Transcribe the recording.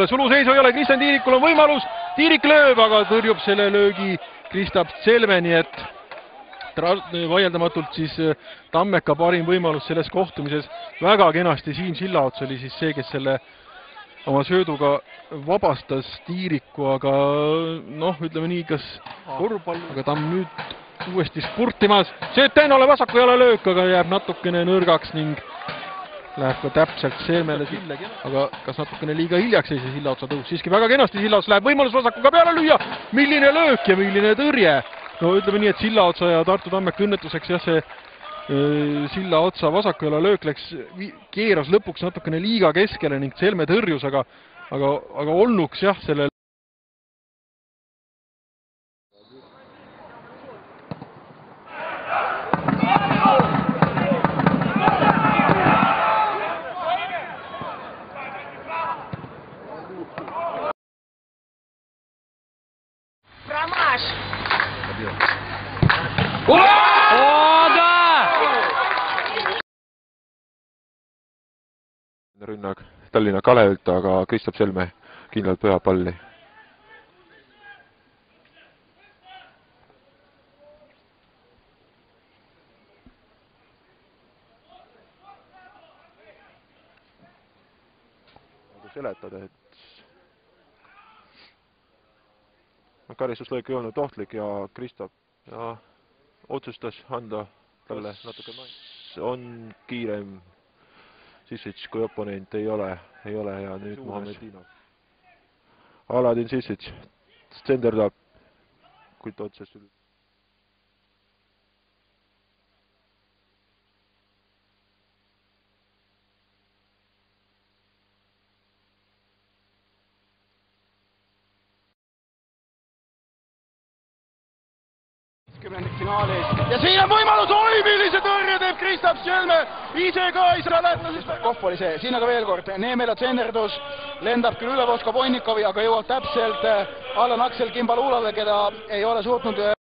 Suluseisu ei ole, Kristjan Tiirikul on võimalus, Tiirik lööb, aga tõrjub selle löögi Kristaps Selme, nii et vaieldamatult siis Tammeka parim võimalus selles kohtumises. Väga kenasti Siim Sillaots oli siis see, kes selle oma sööduga vabastas Tiiriku, aga noh, ütleme nii, kas korvpall, aga ta on nüüd uuesti spurtimas. Sööt Tennole vasaku jala löök, aga jääb natukene nõrgaks ning läheb ka täpselt Selmele, aga kas natukene liiga hiljaks jäi see Sillaotsa tõus. Siiski väga kenasti Sillaots läheb võimalus vasakuga peale lüüa. Milline löök ja milline tõrje. No ütleme nii, et Sillaotsa ja Tartu Tammeka õnnetuseks jah, see Sillaotsa vasaku jala löök läks, keeras lõpuks natukene liiga keskele ning Selme tõrjus, aga olnuks jah selle rünnak Tallinna Kalevilt, aga Kristaps Selme kindlalt pühab palli. Nagu seletada, et karistuslöök ei olnud ohtlik ja Kristap otsustas anda talle natuke on kiirem Sisic kui oponent ei ole ja nüüd Mohamedinov. Aladin Sisic tsenderdab, kuid otsest üle. Finaalis. Ja siin on võimalus, oi millise tõrje teeb Kristaps Selme, ise ka ei saa lätlasest. Kohv oli see, siin aga veel kord, Neemela tsenderdus, lendab küll üle Vosko Vonnikovi, aga jõuab täpselt Allan Aksel Kimbalulale, keda ei ole suutnud